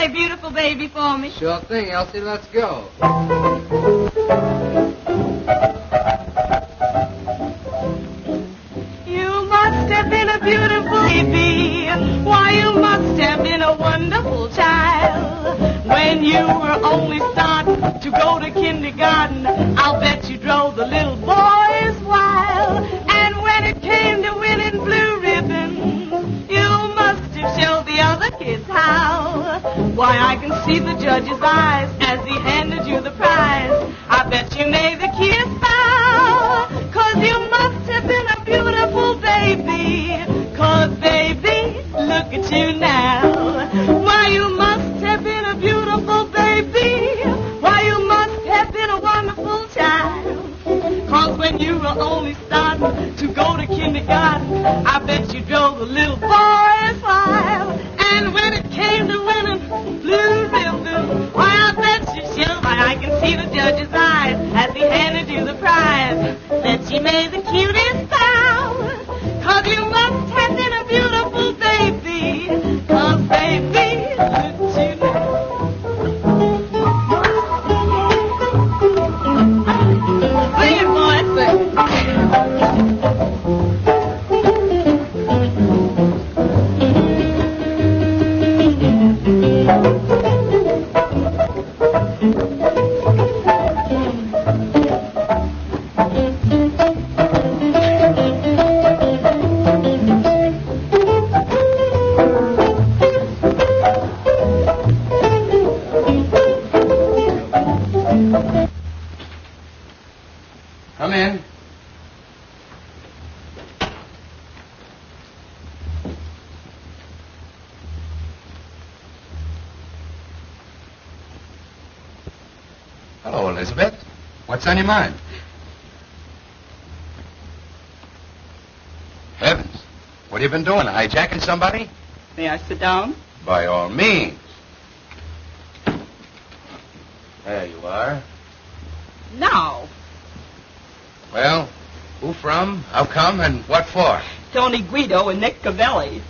play Beautiful Baby for me? Sure thing, Elsie. Let's go. You must have been a beautiful baby. Why, you must have been a wonderful child. When you were only starting to go to kindergarten, I'll bet you drove the little boys wild. And when it came to winning blue ribbons, you must have showed the other kids how. Why, I can see the judge's eyes as he handed you the prize. I bet you made the kids bow, 'cause you must have been a beautiful baby. 'Cause baby, look at you now. Why, you must have been a beautiful baby. Why, you must have been a wonderful child. 'Cause when you were only starting to go to kindergarten, I bet you drove the little boys wild. And when it came to winning blue ribbon, why, I bet you showed. Why, I can see the judge's eyes as he handed you the prize. Bet you made the cutest bow, 'cause you must have been a beautiful baby. 'Cause baby, look at you now. Sing it, boy, sing. Come in. Hello, Elizabeth. What's on your mind? Heavens. What have you been doing? Hijacking somebody? May I sit down? By all means. There you are. Now, Well, who from, how come, and what for? Tony Guido and Nick Cavelli.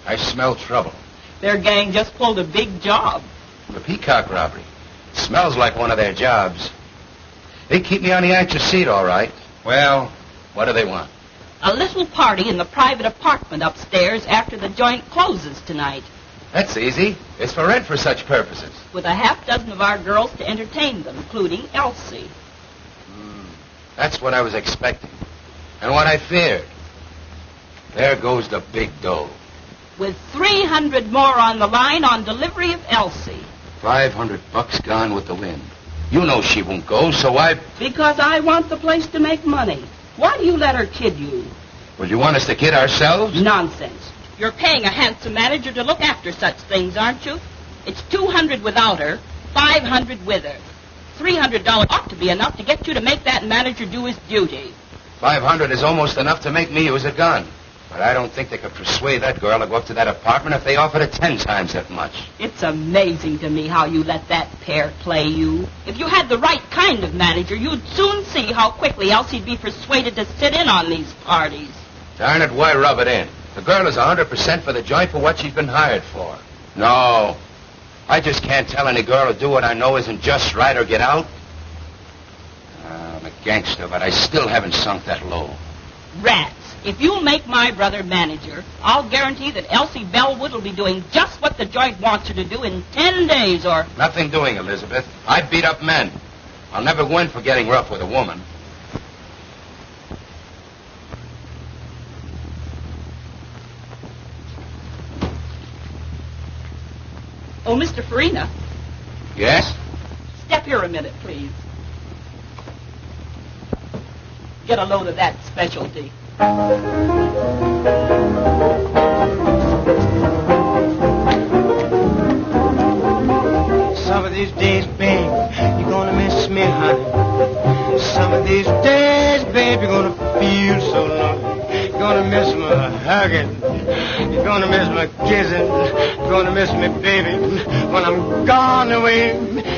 I smell trouble. Their gang just pulled a big job. The Peacock robbery. Smells like one of their jobs. They keep me on the anxious seat, all right. Well, what do they want? A little party in the private apartment upstairs after the joint closes tonight, That's easy. It's for rent for such purposes. with a half dozen of our girls to entertain them, including Elsie. That's what I was expecting. And what I feared. There goes the big dough. With 300 more on the line on delivery of Elsie. $500 gone with the wind. You know she won't go, so Because I want the place to make money. Why do you let her kid you? Well, you want us to kid ourselves? Nonsense. You're paying a handsome manager to look after such things, aren't you? It's $200 without her, $500 with her. $300 ought to be enough to get you to make that manager do his duty. $500 is almost enough to make me use a gun. But I don't think they could persuade that girl to go up to that apartment if they offered her 10 times that much. It's amazing to me how you let that pair play you. If you had the right kind of manager, you'd soon see how quickly Elsie'd be persuaded to sit in on these parties. Darn it, why rub it in? The girl is 100% for the joint for what she's been hired for. No. I just can't tell any girl to do what I know isn't just right or get out. I'm a gangster, but I still haven't sunk that low. Rats. If you'll make my brother manager, I'll guarantee that Elsie Bellwood will be doing just what the joint wants her to do in 10 days or... Nothing doing, Elizabeth. I beat up men. I'll never go in for getting rough with a woman. Oh, Mr. Farina. Yes? Step here a minute, please. Get a load of that specialty. Some of these days, babe, you're gonna miss me, honey. Some of these days, babe, you're gonna feel so lonely. You're gonna miss my hugging. You're gonna miss my kissing. You're gonna miss me, baby. When I'm gone away,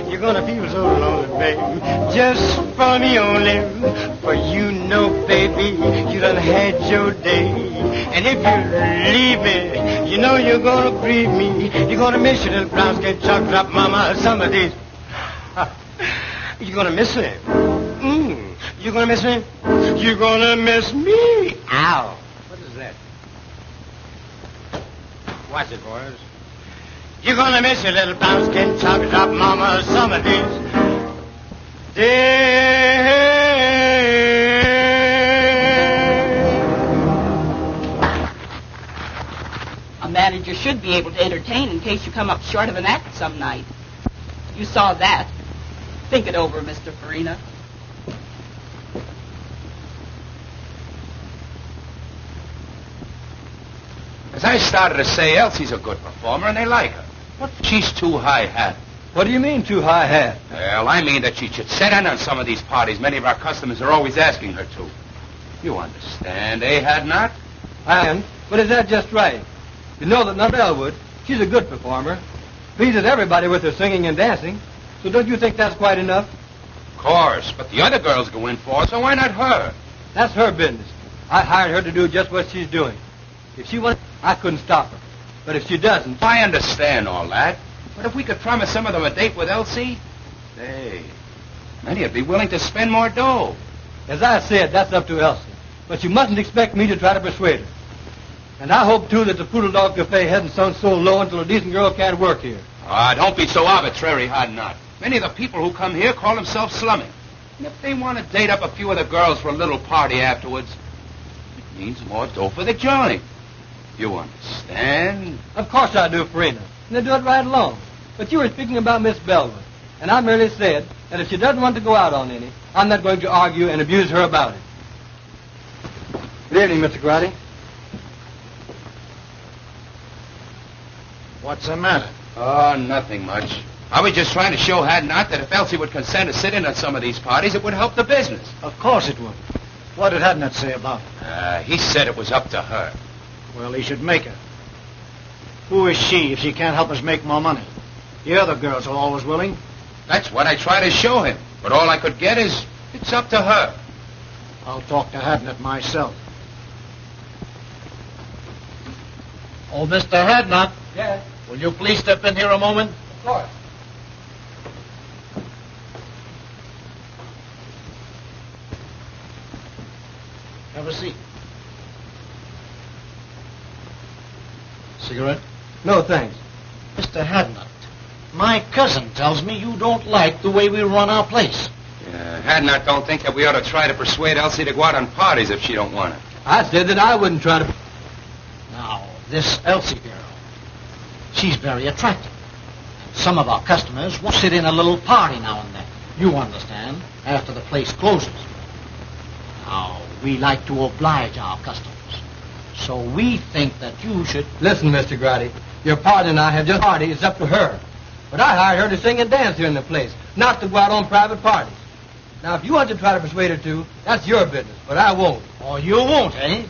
you're gonna feel so lonely, baby. Just for me only. For you know, baby, you done had your day. And if you leave me, you know you're gonna grieve me. You're gonna miss your little brown skin chocolate drop mama some of these. You're gonna miss me. You're gonna miss me? You're gonna miss me. Ow. What is that? Watch it, boys. You're gonna miss your little brown skin chocolate drop mama some of these days. A manager should be able to entertain in case you come up short of an act some night. You saw that. Think it over, Mr. Farina. As I started to say, Elsie's a good performer, and they like her. But she's too high-hat. What do you mean, too high-hat? Well, I mean that she should sit in on some of these parties many of our customers are always asking her to. You understand, eh, Hadnot? But is that just right? You know that not Elwood, she's a good performer. Pleases everybody with her singing and dancing. So don't you think that's quite enough? Of course, but the other girls go in for it, so why not her? That's her business. I hired her to do just what she's doing. If she wants, I couldn't stop her. But if she doesn't... I understand all that. But if we could promise some of them a date with Elsie, hey, many would be willing to spend more dough. As I said, that's up to Elsie. But you mustn't expect me to try to persuade her. And I hope, too, that the Poodle Dog Cafe hasn't sunk so low until a decent girl can't work here. Ah, don't be so arbitrary, Hadnot. Many of the people who come here call themselves slumming. And if they want to date up a few of the girls for a little party afterwards, it means more dough for the joint. You understand? Of course I do, Farina. And they do it right along. But you were speaking about Miss Bellwood. And I merely said that if she doesn't want to go out on any, I'm not going to argue and abuse her about it. Good evening, Mr. Grady. What's the matter? Oh, nothing much. I was just trying to show Hadnot that if Elsie would consent to sit in on some of these parties, it would help the business. Of course it would. What did Hadnot say about it? He said it was up to her. Well, he should make her. Who is she if she can't help us make more money? The other girls are always willing. That's what I try to show him. But all I could get is, it's up to her. I'll talk to Hadnot myself. Oh, Mr. Hadnot. Yes? Will you please step in here a moment? Of course. Have a seat. Cigarette? No, thanks. Mr. Hadnot, my cousin tells me you don't like the way we run our place. Hadnot don't think that we ought to try to persuade Elsie to go out on parties if she don't want it. I said that I wouldn't try to... Now, this Elsie girl, she's very attractive. Some of our customers will sit in a little party now and then. You understand, after the place closes. Now, we like to oblige our customers. So we think that you should... Listen, Mr. Grady, your partner and I have just party. It's up to her. But I hired her to sing and dance here in the place, not to go out on private parties. Now, if you want to try to persuade her to, that's your business, but I won't. Oh, you won't, eh?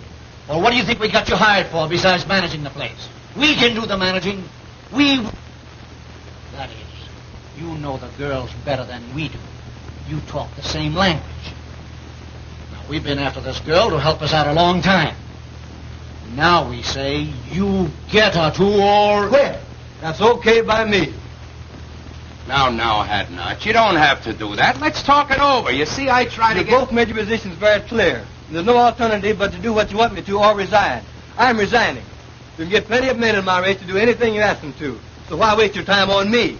Well, what do you think we got you hired for besides managing the place? We can do the managing. That is, you know the girls better than we do. You talk the same language. Now, we've been after this girl to help us out a long time. Now we say you get her to or... Quit. That's okay by me. Now, Hadnot, you don't have to do that. Let's talk it over. You see, I try to You get... both made your positions very clear. There's no alternative but to do what you want me to or resign. I'm resigning. You can get plenty of men in my race to do anything you ask them to. So why waste your time on me?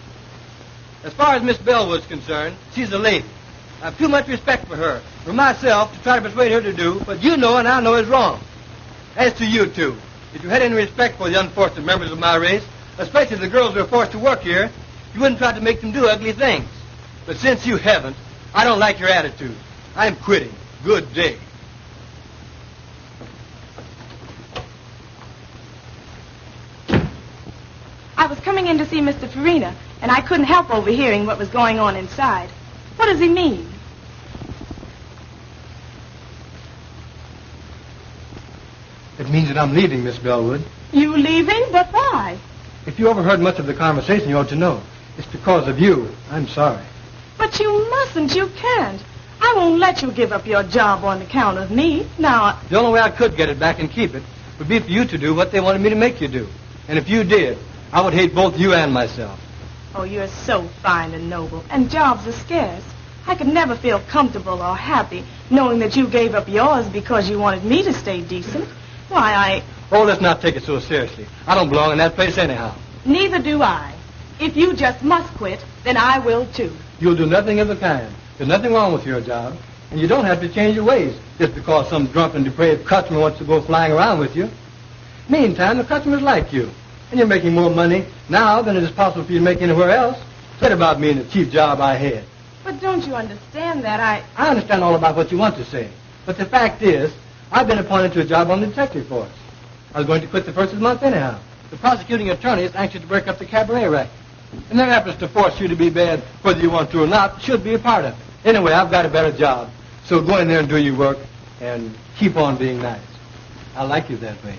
As far as Miss Bellwood's concerned, she's a lady. I have too much respect for her, for myself, to try to persuade her to do what you know and I know is wrong. As to you two, if you had any respect for the unfortunate members of my race, especially the girls who are forced to work here, you wouldn't try to make them do ugly things. But since you haven't, I don't like your attitude. I'm quitting. Good day. I was coming in to see Mr. Farina, and I couldn't help overhearing what was going on inside. What does he mean? It means that I'm leaving, Miss Bellwood. You leaving? But why? If you overheard much of the conversation, you ought to know. It's because of you. I'm sorry. But you mustn't. You can't. I won't let you give up your job on account of me. Now, The only way I could get it back and keep it would be for you to do what they wanted me to make you do. And if you did, I would hate both you and myself. Oh, you're so fine and noble, and jobs are scarce. I could never feel comfortable or happy knowing that you gave up yours because you wanted me to stay decent. Why, Oh, let's not take it so seriously. I don't belong in that place anyhow. Neither do I. If you just must quit, then I will too. You'll do nothing of the kind. There's nothing wrong with your job, and you don't have to change your ways just because some drunken, depraved customer wants to go flying around with you. Meantime, the customers like you, and you're making more money now than it is possible for you to make anywhere else. Forget about me and the cheap job I had. But don't you understand that I understand all about what you want to say, but the fact is, I've been appointed to a job on the detective force. I was going to quit the first of the month anyhow. The prosecuting attorney is anxious to break up the cabaret racket. And their efforts to force you to be bad, whether you want to or not, should be a part of it. Anyway, I've got a better job. So go in there and do your work and keep on being nice. I like you that way.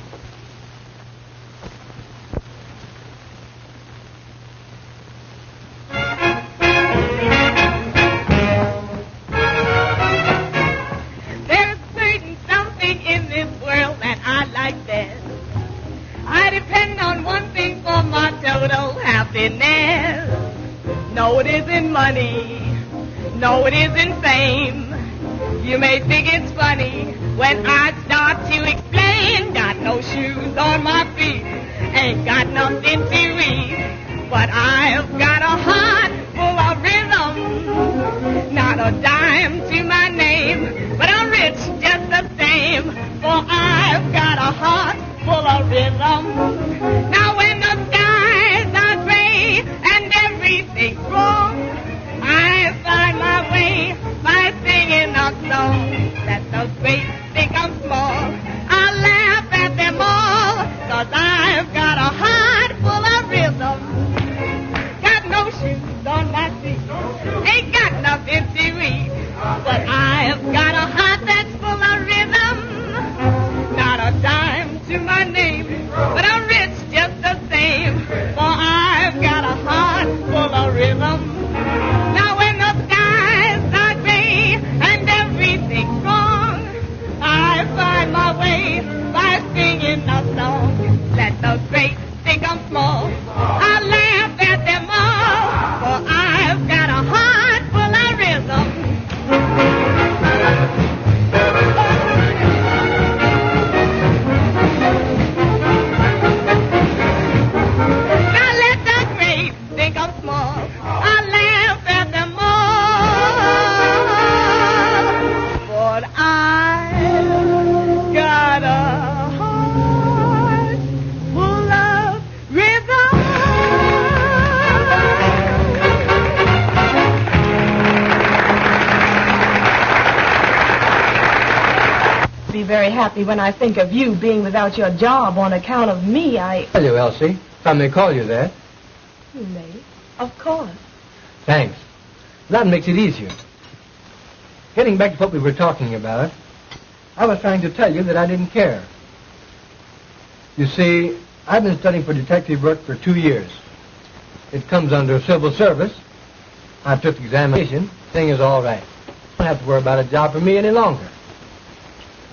there's certain something in this world that I like best. I depend on one thing for my total happiness. No, it isn't money. No, it isn't fame. You may think it's funny when I start to explain. Got no shoes on my feet, ain't got nothing to eat, but I've got a heart full of rhythm. Not a dime to my name, but I'm rich just the same, for I've got a heart full of rhythm. Now when the skies are gray and everything's wrong, I find my way by singing a song. That the great think I'm small, I laugh at them all, 'cause I've got a heart full of rhythm. Got no shoes on my feet, ain't got nothing to eat, but I've got a heart that's full of rhythm. Not a dime to my name, but I'm rich just the same, for I've got a heart full of rhythm. Now when the skies are gray and everything's wrong, I find my way by singing a song. Let the great think I'm small, I laugh at them all, for I've got a heart full of rhythm. Now let the great think I'm small, I laugh at them all, but I've got a heart full of rhythm. Be very happy when I think of you being without your job on account of me. Tell you, Elsie, if I may call you that. You may, of course. Thanks. That makes it easier. Getting back to what we were talking about, I was trying to tell you that I didn't care. You see, I've been studying for detective work for 2 years. It comes under civil service. I took the examination. Thing is all right. I don't have to worry about a job for me any longer.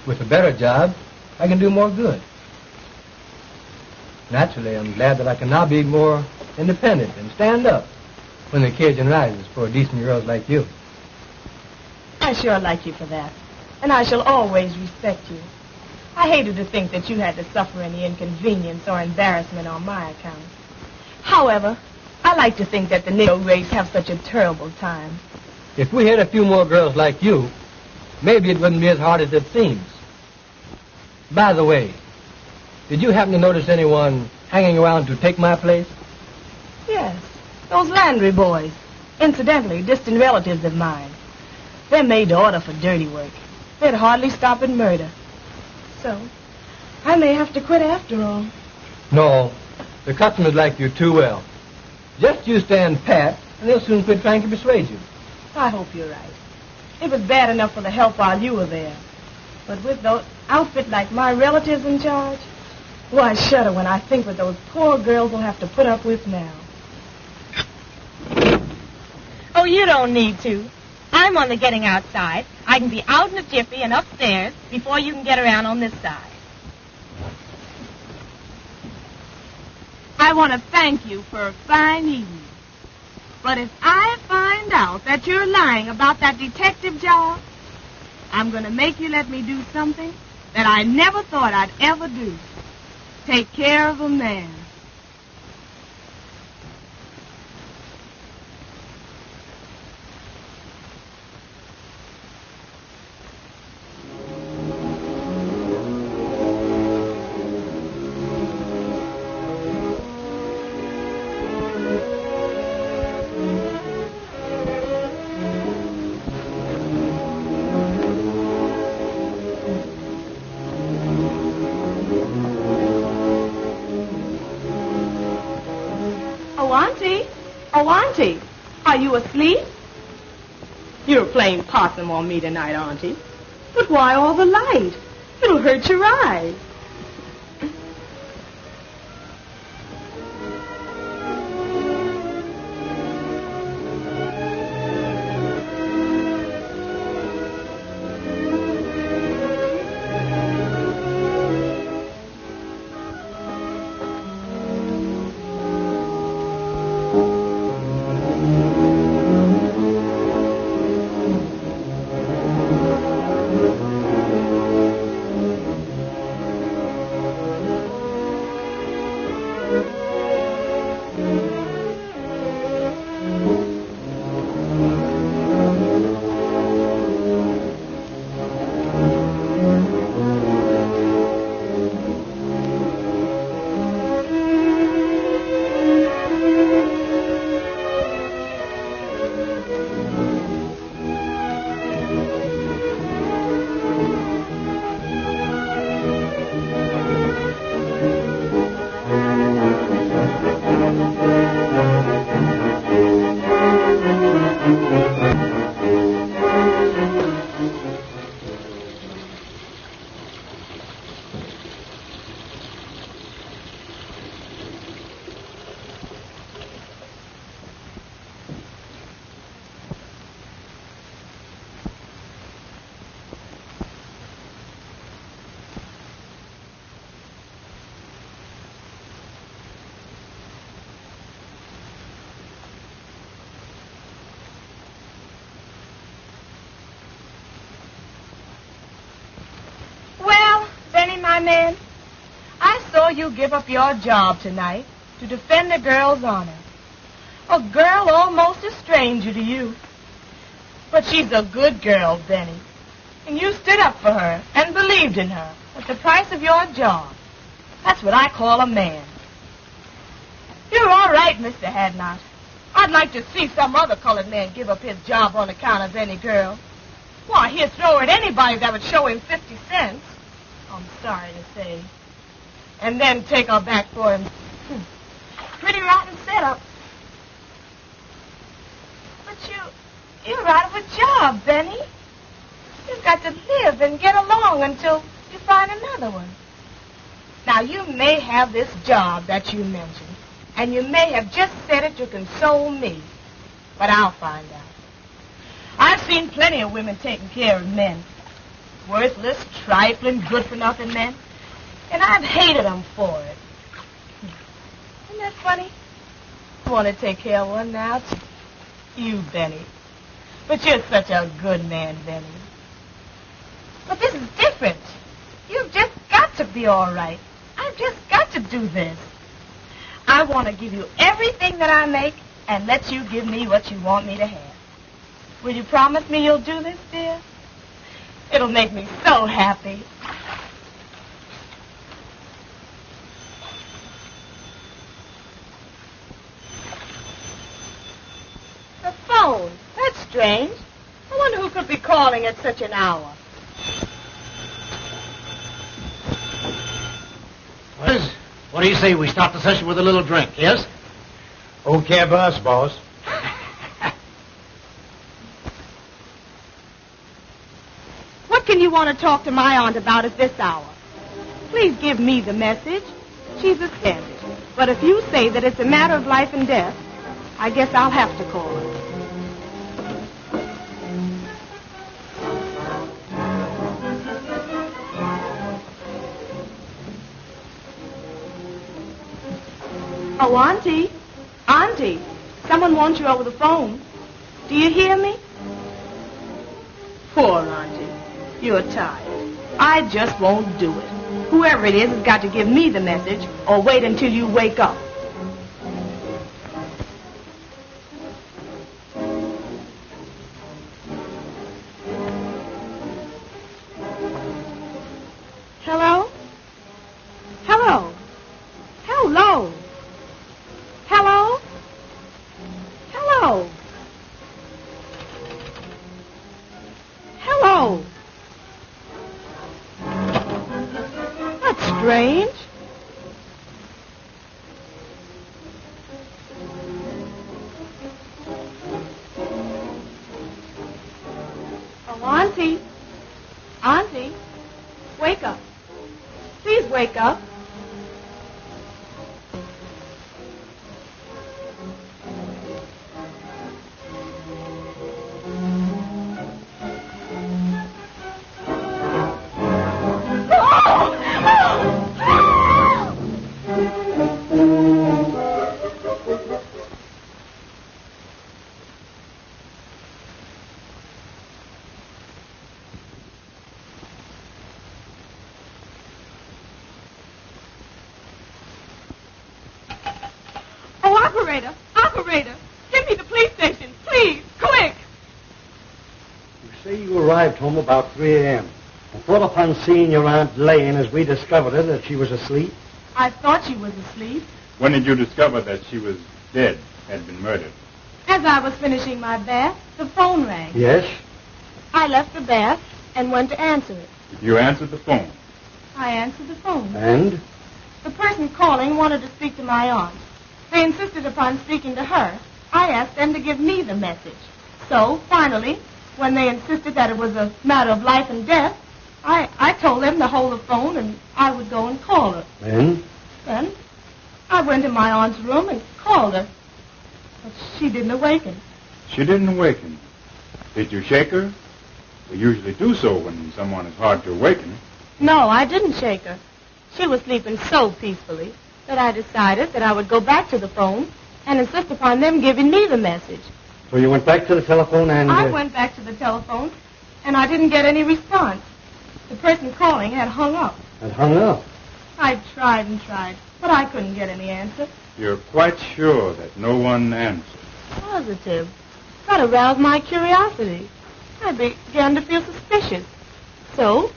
With a better job, I can do more good. Naturally, I'm glad that I can now be more independent and stand up when the occasion rises for decent girls like you. I sure like you for that, and I shall always respect you. I hated to think that you had to suffer any inconvenience or embarrassment on my account. However, I like to think that the Negro race have such a terrible time. If we had a few more girls like you, maybe it wouldn't be as hard as it seems. By the way, did you happen to notice anyone hanging around to take my place? Yes, those Landry boys. Incidentally, distant relatives of mine. They're made to order for dirty work. They'd hardly stop at murder. So, I may have to quit after all. No, the customers like you too well. Just you stand pat, and they'll soon quit trying to persuade you. I hope you're right. It was bad enough for the help while you were there. But with those outfit like my relatives in charge, why, I shudder when I think what those poor girls will have to put up with now. Oh, you don't need to. I'm on the getting outside. I can be out in a jiffy and upstairs before you can get around on this side. I want to thank you for a fine evening. But if I find out that you're lying about that detective job, I'm going to make you let me do something that I never thought I'd ever do. Take care of a man. Oh, Auntie, are you asleep? You're playing possum on me tonight, Auntie. But why all the light? It'll hurt your eyes. My man, I saw you give up your job tonight to defend a girl's honor. A girl almost a stranger to you. But she's a good girl, Benny. And you stood up for her and believed in her at the price of your job. That's what I call a man. You're all right, Mr. Hadnot. I'd like to see some other colored man give up his job on account of any girl. Why, he'd throw at anybody that would show him 50 cents. I'm sorry to say. And then take her back for him. Pretty rotten setup. But you're out of a job, Benny. You've got to live and get along until you find another one. Now, you may have this job that you mentioned, and you may have just said it to console me, but I'll find out. I've seen plenty of women taking care of men. Worthless, trifling, good-for-nothing men. And I've hated them for it. Isn't that funny? I want to take care of one now. You, Benny. But you're such a good man, Benny. But this is different. You've just got to be all right. I've just got to do this. I want to give you everything that I make and let you give me what you want me to have. Will you promise me you'll do this, dear? It'll make me so happy. The phone. That's strange. I wonder who could be calling at such an hour. Liz, what do you say we start the session with a little drink, yes? Okay, boss. What can you want to talk to my aunt about at this hour? Please give me the message. She's offended. But if you say that it's a matter of life and death, I guess I'll have to call her. Oh, Auntie. Auntie, someone wants you over the phone. Do you hear me? Poor Auntie. You're tired. I just won't do it. Whoever it is has got to give me the message or wait until you wake up. Hello? Hello? Hello? Hello? Hello? Hello? That's strange. Oh, Auntie. Auntie, wake up. Please wake up. Operator! Operator! Give me the police station, please! Quick! You say you arrived home about 3 a.m. and thought upon seeing your Aunt laying as we discovered her that she was asleep? I thought she was asleep. When did you discover that she was dead, had been murdered? As I was finishing my bath, the phone rang. Yes? I left the bath and went to answer it. You answered the phone. I answered the phone. And? The person calling wanted to speak to my aunt. They insisted upon speaking to her. I asked them to give me the message. So, finally, when they insisted that it was a matter of life and death, I told them to hold the phone and I would go and call her. Then? Then I went to my aunt's room and called her. But she didn't awaken. She didn't awaken. Did you shake her? We usually do so when someone is hard to awaken. No, I didn't shake her. She was sleeping so peacefully that I decided that I would go back to the phone and insist upon them giving me the message. So you went back to the telephone and... I went back to the telephone, and I didn't get any response. The person calling had hung up. Had hung up? I tried and tried, but I couldn't get any answer. You're quite sure that no one answered? Positive. That aroused my curiosity. I began to feel suspicious. So,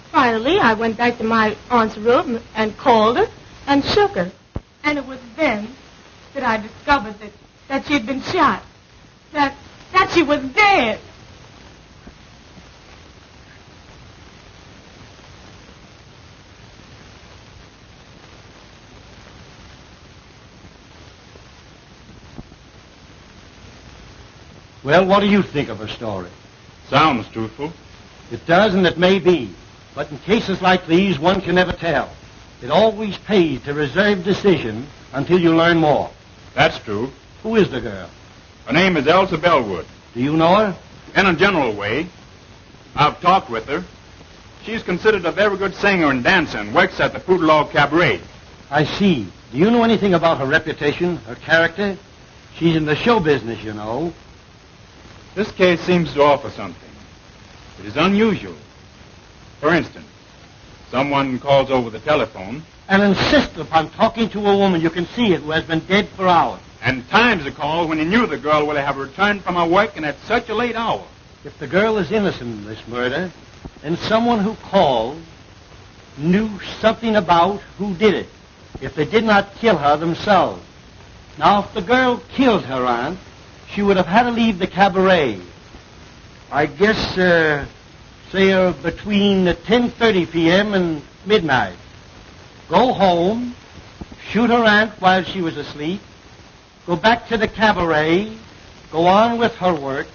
finally, I went back to my aunt's room and called her and shook her. And it was then that I discovered that she had been shot. That she was dead. Well, what do you think of her story? Sounds truthful. It does, and it may be. But in cases like these, one can never tell. It always pays to reserve decision until you learn more. That's true. Who is the girl? Her name is Elsa Bellwood. Do you know her? In a general way. I've talked with her. She's considered a very good singer and dancer and works at the Poodle Cabaret. I see. Do you know anything about her reputation, her character? She's in the show business, you know. This case seems to offer something. It is unusual. For instance, someone calls over the telephone and insists upon talking to a woman you can see it who has been dead for hours. And times the call when he knew the girl would have returned from her work and at such a late hour. If the girl is innocent in this murder, then someone who called knew something about who did it, if they did not kill her themselves. Now, if the girl killed her aunt, she would have had to leave the cabaret. I guess, say, between 10:30 p.m. and midnight. Go home, shoot her aunt while she was asleep, go back to the cabaret, go on with her work,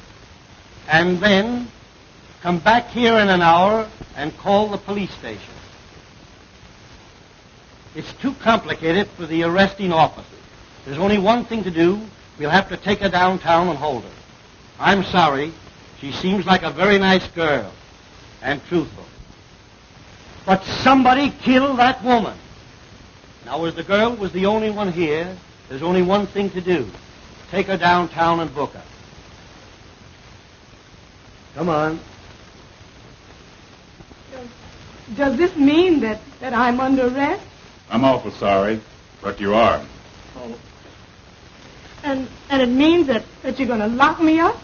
and then come back here in an hour and call the police station. It's too complicated for the arresting officers. There's only one thing to do. We'll have to take her downtown and hold her. I'm sorry. She seems like a very nice girl and truthful. But somebody killed that woman. Now, as the girl was the only one here, there's only one thing to do. Take her downtown and book her. Come on. Does this mean that I'm under arrest? I'm awful sorry, but you are. Oh. And it means that you're going to lock me up?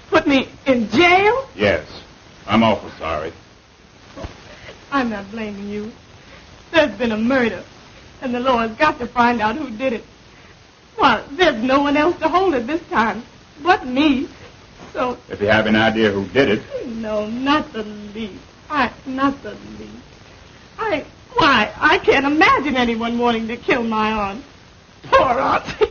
Put me in jail? Yes, I'm awful sorry. I'm not blaming you. There's been a murder, and the law has got to find out who did it. Well, there's no one else to hold it this time but me. So... If you have an idea who did it... No, not the least. Not the least. I can't imagine anyone wanting to kill my aunt. Poor auntie.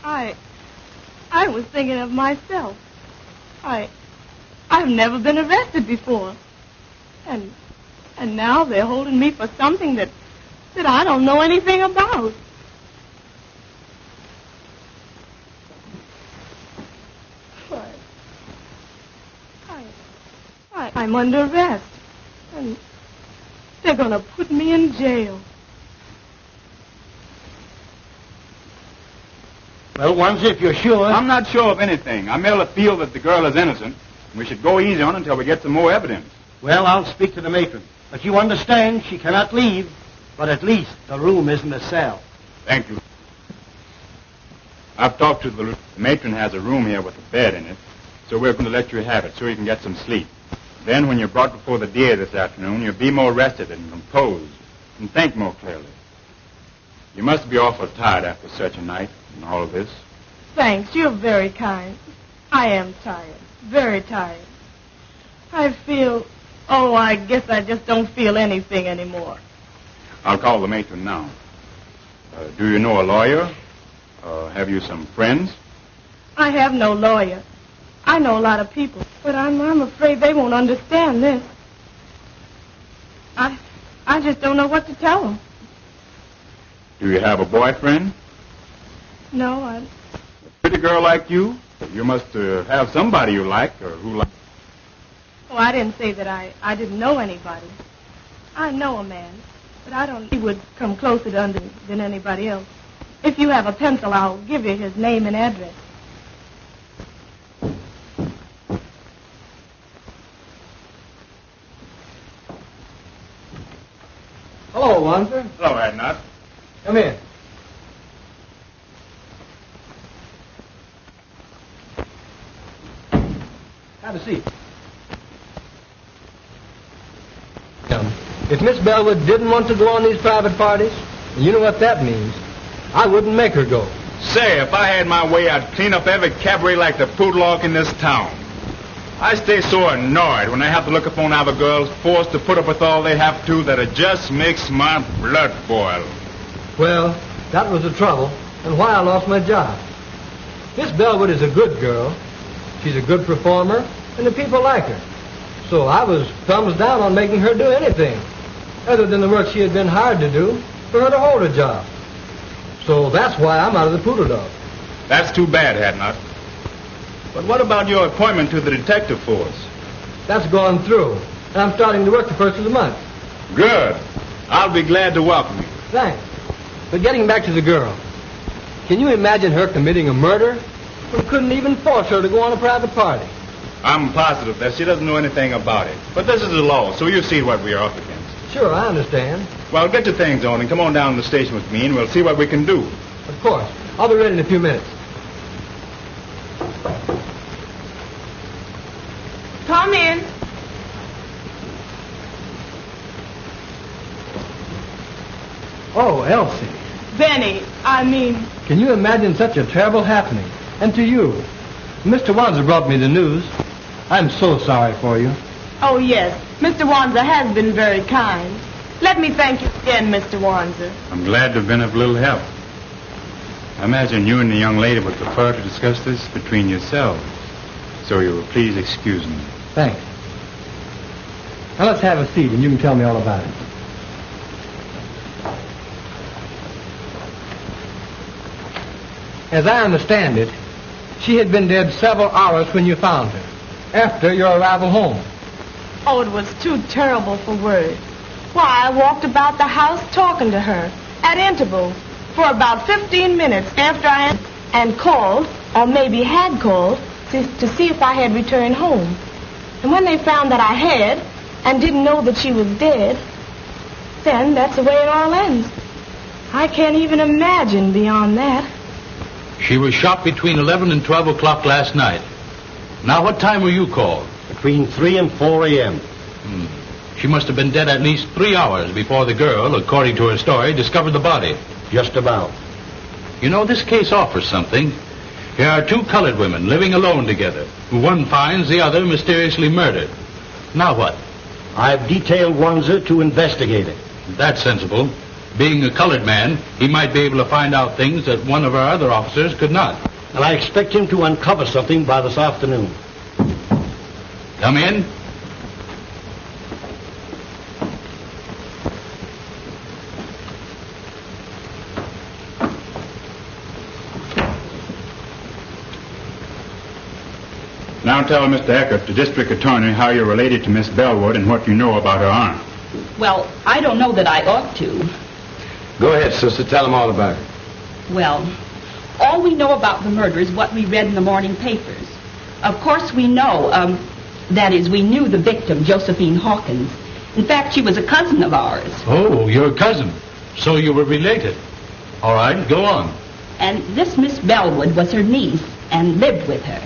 I was thinking of myself. I've never been arrested before. And now they're holding me for something that I don't know anything about. I'm under arrest. And they're going to put me in jail. Well, once if you're sure... I'm not sure of anything. I merely feel that the girl is innocent. We should go easy on her until we get some more evidence. Well, I'll speak to the matron. But you understand she cannot leave. But at least the room isn't a cell. Thank you. I've talked to the matron has a room here with a bed in it. So we're going to let you have it so you can get some sleep. Then when you're brought before the DA this afternoon, you'll be more rested and composed and think more clearly. You must be awful tired after such a night and all of this. Thanks. You're very kind. I am tired. Very tired. I feel... Oh, I guess I just don't feel anything anymore. I'll call the matron now. Do you know a lawyer? Have you some friends? I have no lawyer. I know a lot of people, but I'm afraid they won't understand this. I just don't know what to tell them. Do you have a boyfriend? No, A pretty girl like you? You must have somebody you like or who like... Oh, I didn't say that I didn't know anybody. I know a man, but I don't... He would come closer to under than anybody else. If you have a pencil, I'll give you his name and address. Hello, Wanzer. Hello, Edna. Come in. Have a seat. If Miss Bellwood didn't want to go on these private parties, and you know what that means, I wouldn't make her go. Say, if I had my way, I'd clean up every cabaret like the poodlock in this town. I stay so annoyed when I have to look upon other girls forced to put up with all they have to that it just makes my blood boil. Well, that was the trouble, and why I lost my job. Miss Bellwood is a good girl. She's a good performer, and the people like her. So I was thumbs down on making her do anything, other than the work she had been hired to do, for her to hold a job. So that's why I'm out of the poodle dog. That's too bad, Hadnot. But what about your appointment to the detective force? That's gone through, and I'm starting to work the first of the month. Good. I'll be glad to welcome you. Thanks. But getting back to the girl, can you imagine her committing a murder? We couldn't even force her to go on a private party. I'm positive that she doesn't know anything about it. But this is the law, so you see what we are up against. Sure, I understand. Well, get your things on and come on down to the station with me, and we'll see what we can do. Of course. I'll be ready in a few minutes. Come in. Oh, Elsie. Benny, Can you imagine such a terrible happening? And to you. Mr. Wanzer brought me the news. I'm so sorry for you. Oh, yes. Mr. Wanzer has been very kind. Let me thank you again, Mr. Wanzer. I'm glad to have been of little help. I imagine you and the young lady would prefer to discuss this between yourselves. So you will please excuse me. Thanks. Now let's have a seat and you can tell me all about it. As I understand it, she had been dead several hours when you found her, after your arrival home. Oh, it was too terrible for words. Why, I walked about the house talking to her at intervals for about 15 minutes after and called, or maybe had called, to see if I had returned home. And when they found that I had and didn't know that she was dead, then that's the way it all ends. I can't even imagine beyond that. She was shot between 11 and 12 o'clock last night. Now, what time were you called? Between 3 and 4 a.m. She must have been dead at least 3 hours before the girl, according to her story, discovered the body. Just about. You know, this case offers something. Here are two colored women living alone together, who one finds the other mysteriously murdered. Now what? I've detailed Wanzer to investigate it. That's sensible. Being a colored man, he might be able to find out things that one of our other officers could not. And I expect him to uncover something by this afternoon. Come in. Now tell Mr. Eckert, the district attorney, how you're related to Miss Bellwood and what you know about her aunt. Well, I don't know that I ought to. Go ahead, sister. Tell them all about it. Well, all we know about the murder is what we read in the morning papers. Of course, we know, that is, we knew the victim, Josephine Hawkins. In fact, she was a cousin of ours. Oh, your cousin. So you were related. All right, go on. And this Miss Bellwood was her niece and lived with her.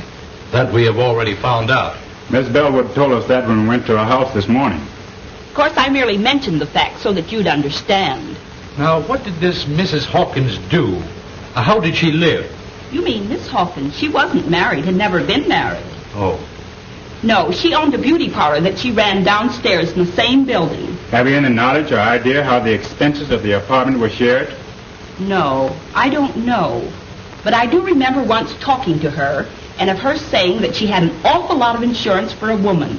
That we have already found out. Miss Bellwood told us that when we went to her house this morning. Of course, I merely mentioned the fact so that you'd understand. Now, what did this Mrs. Hawkins do? How did she live? You mean Miss Hawkins? She wasn't married, had never been married. Oh. No, she owned a beauty parlor that she ran downstairs in the same building. Have you any knowledge or idea how the expenses of the apartment were shared? No, I don't know. But I do remember once talking to her and of her saying that she had an awful lot of insurance for a woman,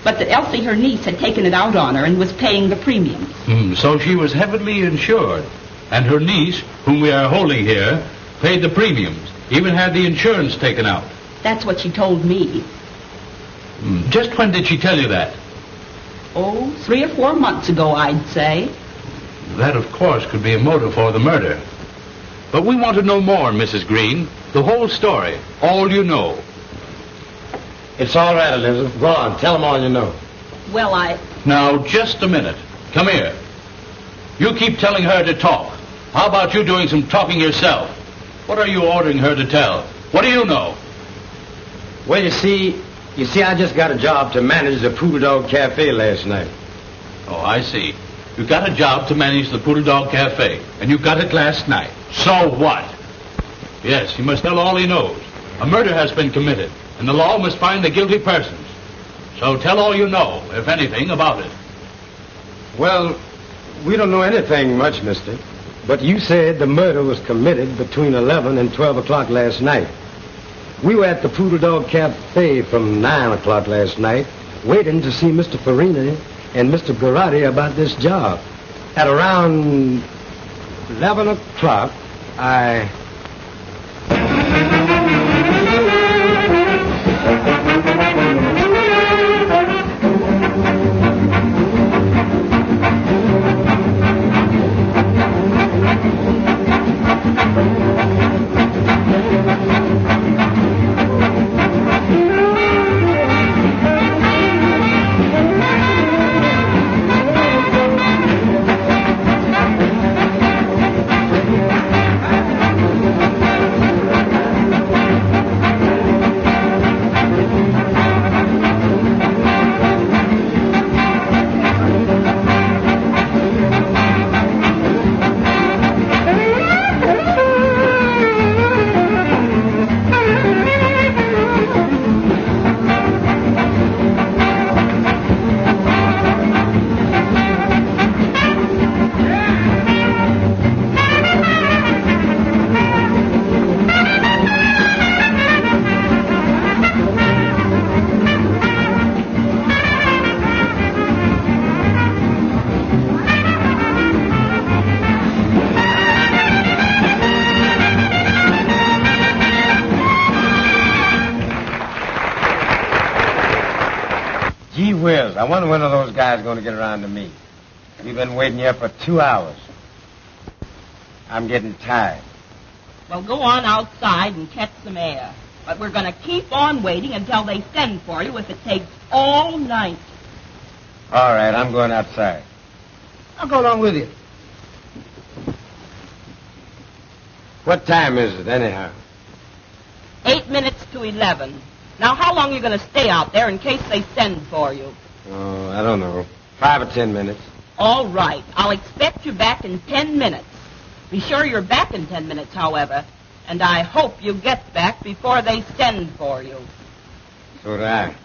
but that Elsie, her niece, had taken it out on her and was paying the premiums. So she was heavily insured, and her niece, whom we are holding here, paid the premiums, even had the insurance taken out. That's what she told me. Just when did she tell you that? Oh, 3 or 4 months ago, I'd say. That, of course, could be a motive for the murder. But we want to know more, Mrs. Green. The whole story. All you know. It's all right, Elizabeth. Go on. Tell them all you know. Well, Now, just a minute. Come here. You keep telling her to talk. How about you doing some talking yourself? What are you ordering her to tell? What do you know? Well, you see, I just got a job to manage the Poodle Dog Cafe last night. Oh, I see. You got a job to manage the Poodle Dog Cafe, and you got it last night. So what? Yes, he must tell all he knows. A murder has been committed, and the law must find the guilty persons. So tell all you know, if anything, about it. Well, we don't know anything much, mister. But you said the murder was committed between 11 and 12 o'clock last night. We were at the Poodle Dog Cafe from 9 o'clock last night, waiting to see Mr. Farina and Mr. Garotti about this job. At around 11 o'clock, Gee whiz, I wonder when are those guys going to get around to me. We've been waiting here for 2 hours. I'm getting tired. Well, go on outside and catch some air. But we're going to keep on waiting until they send for you if it takes all night. All right, I'm going outside. I'll go along with you. What time is it, anyhow? 8 minutes to 11. Now, how long are you going to stay out there in case they send for you? Oh, I don't know. 5 or 10 minutes. All right. I'll expect you back in 10 minutes. Be sure you're back in 10 minutes, however. And I hope you get back before they send for you. So do I.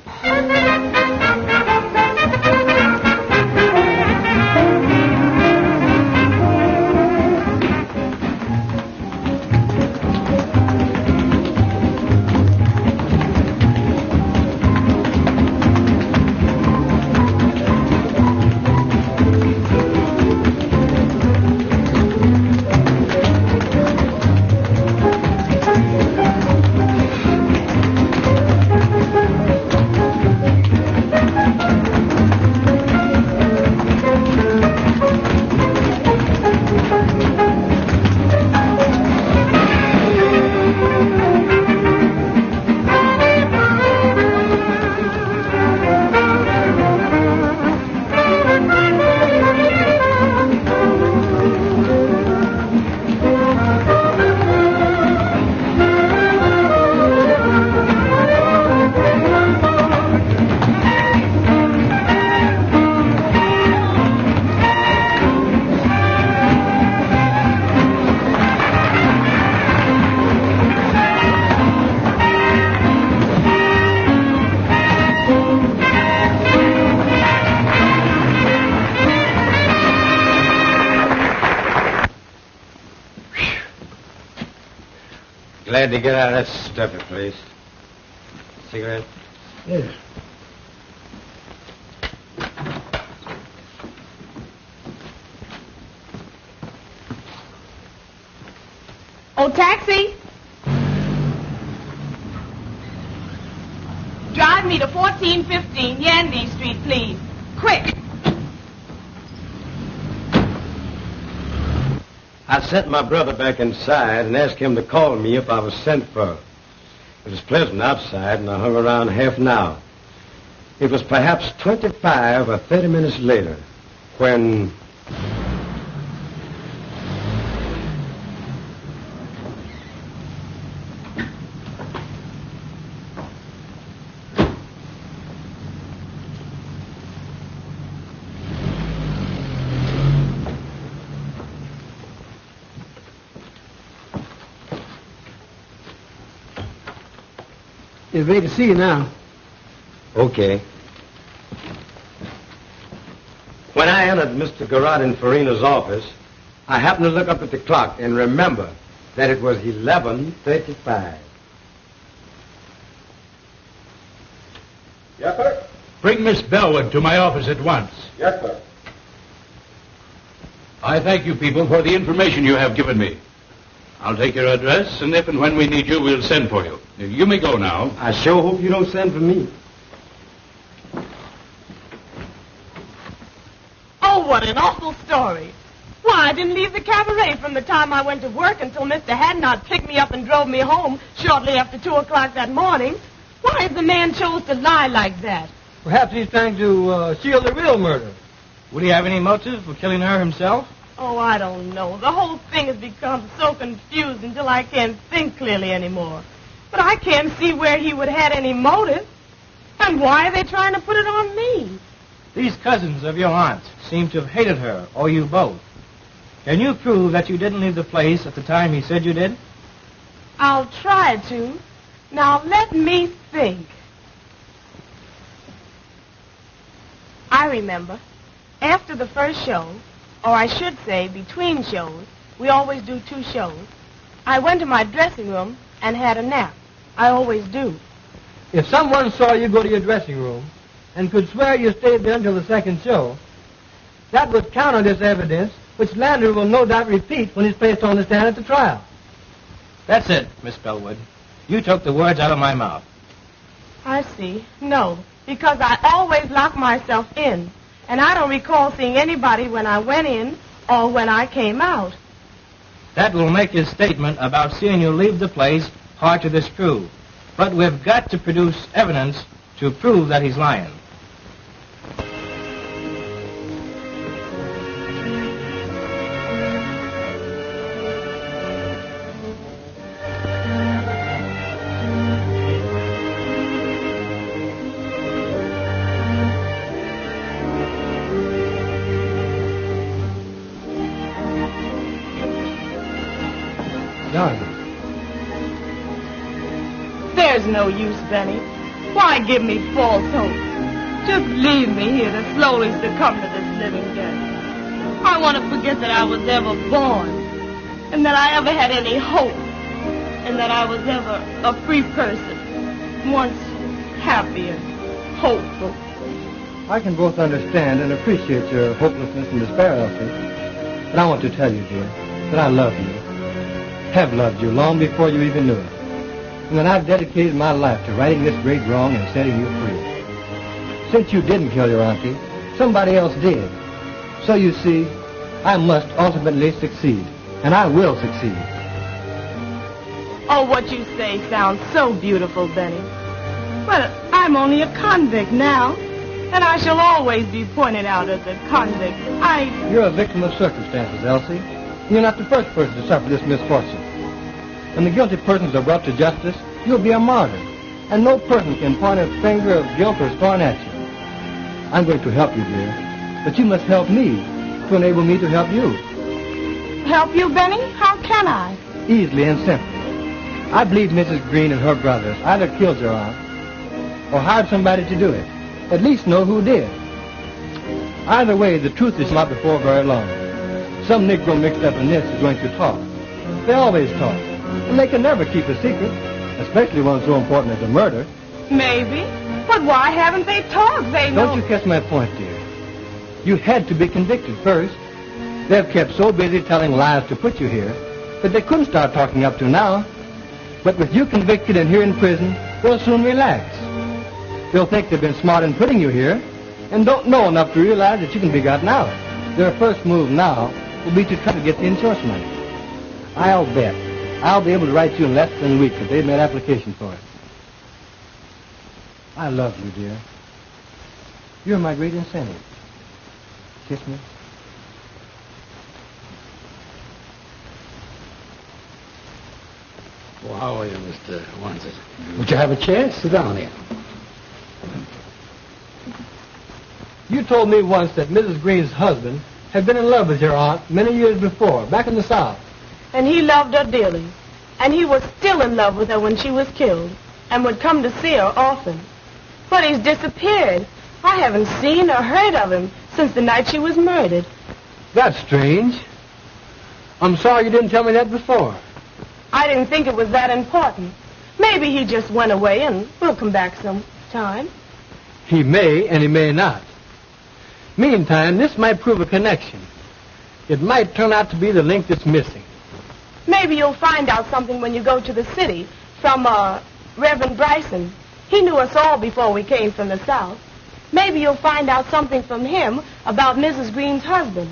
Glad to get out of that stuffy place. Cigarette? Yeah. Oh, taxi! Drive me to 1415 Yandy Street, please. Quick! I sent my brother back inside and asked him to call me if I was sent for. It was pleasant outside, and I hung around half an hour. It was perhaps 25 or 30 minutes later when... It's ready to see you now. Okay. When I entered Mr. Garrod Farina's office, I happened to look up at the clock and remember that it was 11:35. Yes, sir. Bring Miss Bellwood to my office at once. Yes, sir. I thank you people for the information you have given me. I'll take your address, and if and when we need you, we'll send for you. You may go now. I sure hope you don't send for me. Oh, what an awful story. Why, I didn't leave the cabaret from the time I went to work until Mr. Hadnot picked me up and drove me home shortly after 2 o'clock that morning. Why has the man chose to lie like that? Perhaps he's trying to shield the real murder. Would he have any motive for killing her himself? Oh, I don't know. The whole thing has become so confused until I can't think clearly anymore. But I can't see where he would have had any motive. And why are they trying to put it on me? These cousins of your aunt seem to have hated her, or you both. Can you prove that you didn't leave the place at the time he said you did? I'll try to. Now, let me think. I remember. After the first show, or I should say between shows, we always do 2 shows, I went to my dressing room and had a nap. I always do. If someone saw you go to your dressing room and could swear you stayed there until the second show, that would counter this evidence, which Landry will no doubt repeat when he's placed on the stand at the trial. That's it, Miss Bellwood. You took the words out of my mouth. I see. No. because I always lock myself in, and I don't recall seeing anybody when I went in or when I came out. That will make his statement about seeing you leave the place hard to disprove. But we've got to produce evidence to prove that he's lying. There's no use, Benny. Why give me false hope? Just leave me here to slowly succumb to this living death. I want to forget that I was ever born, and that I ever had any hope, and that I was ever a free person, once happy and hopeful. I can both understand and appreciate your hopelessness and despair, Elsie. But I want to tell you, dear, that I love you. Have loved you long before you even knew it. And that I've dedicated my life to righting this great wrong and setting you free. Since you didn't kill your auntie, somebody else did. So you see, I must ultimately succeed. And I will succeed. Oh, what you say sounds so beautiful, Benny. Well, I'm only a convict now, and I shall always be pointed out as a convict. You're a victim of circumstances, Elsie. You're not the first person to suffer this misfortune. When the guilty persons are brought to justice, you'll be a martyr, and no person can point a finger of guilt or scorn at you. I'm going to help you, dear, but you must help me to enable me to help you. Help you, Benny? How can I? Easily and simply. I believe Mrs. Green and her brothers either killed your aunt or hired somebody to do it. At least know who did. Either way, the truth is not before very long. Some Negro mixed up in this is going to talk. They always talk. And they can never keep a secret, especially one so important as a murder. Maybe. But why haven't they talked? They know... Don't you catch my point, dear? You had to be convicted first. They've kept so busy telling lies to put you here that they couldn't start talking up to now. But with you convicted and here in prison, they'll soon relax. They'll think they've been smart in putting you here and don't know enough to realize that you can be gotten out. Their first move now will be to try to get the insurance money. I'll bet I'll be able to write you in less than a week if they've made application for it. I love you, dear. You're my great incentive. Kiss me. Well, how are you, Mr. Wansit? Would you have a chair? Sit down here. You told me once that Mrs. Green's husband had been in love with your aunt many years before, back in the South. And he loved her dearly. And he was still in love with her when she was killed, and would come to see her often. But he's disappeared. I haven't seen or heard of him since the night she was murdered. That's strange. I'm sorry you didn't tell me that before. I didn't think it was that important. Maybe he just went away and will come back sometime. He may and he may not. Meantime, this might prove a connection. It might turn out to be the link that's missing. Maybe you'll find out something when you go to the city from, Reverend Bryson. He knew us all before we came from the South. Maybe you'll find out something from him about Mrs. Green's husband.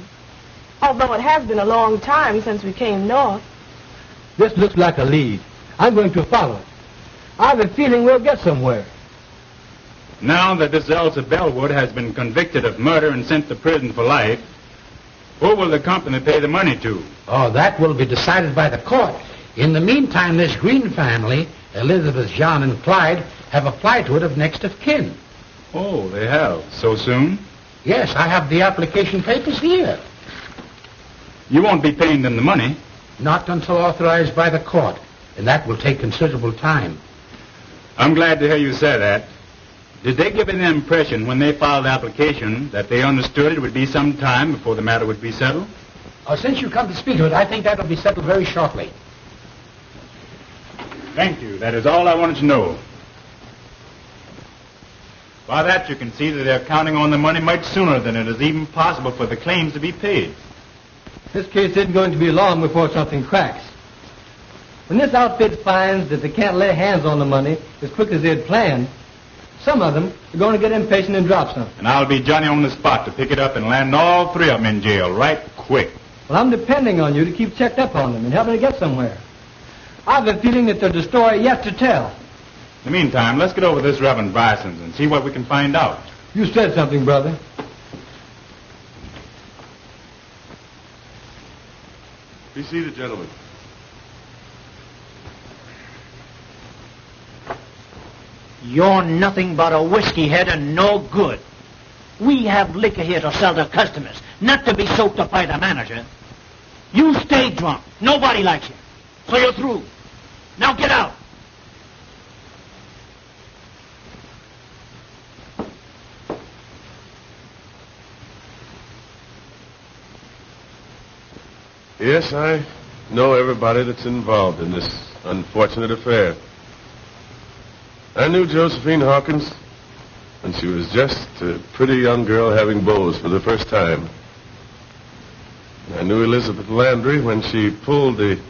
Although it has been a long time since we came north. This looks like a lead. I'm going to follow it. I have a feeling we'll get somewhere. Now that this Elsa Bellwood has been convicted of murder and sent to prison for life, who will the company pay the money to? Oh, that will be decided by the court. In the meantime, this Green family, Elizabeth, John, and Clyde, have applied to it of next of kin. Oh, they have? So soon? Yes, I have the application papers here. You won't be paying them the money? Not until authorized by the court, and that will take considerable time. I'm glad to hear you say that. Did they give an impression when they filed the application that they understood it would be some time before the matter would be settled? Since you come to speak of it, I think that will be settled very shortly. Thank you. That is all I wanted to know. By that, you can see that they're counting on the money much sooner than it is even possible for the claims to be paid. This case isn't going to be long before something cracks. When this outfit finds that they can't lay hands on the money as quick as they had planned, Some of them are going to get impatient and drop something. And I'll be Johnny on the spot to pick it up and land all three of them in jail right quick. Well, I'm depending on you to keep checked up on them and help me to get somewhere. I've a feeling that there's a story yet to tell. In the meantime, let's get over this Reverend Bryson's and see what we can find out. You said something, brother. Be seated, gentlemen. You're nothing but a whiskey head and no good. We have liquor here to sell to customers, not to be soaked up by the manager. You stay drunk. Nobody likes you. So you're through. Now get out. Yes, I know everybody that's involved in this unfortunate affair. I knew Josephine Hawkins when she was just a pretty young girl having beaus for the first time. I knew Elizabeth Landry when she pulled the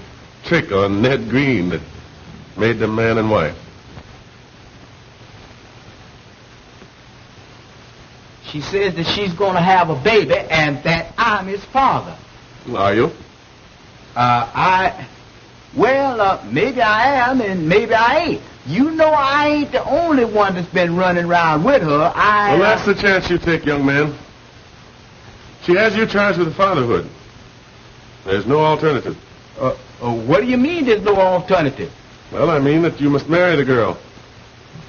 trick on Ned Green that made them man and wife. She says that she's going to have a baby and that I'm his father. Are you? Maybe I am and maybe I ain't. You know I ain't the only one that's been running around with her. Well, that's the chance you take, young man. She has you charged with fatherhood. There's no alternative. What do you mean there's no alternative? Well, I mean that you must marry the girl.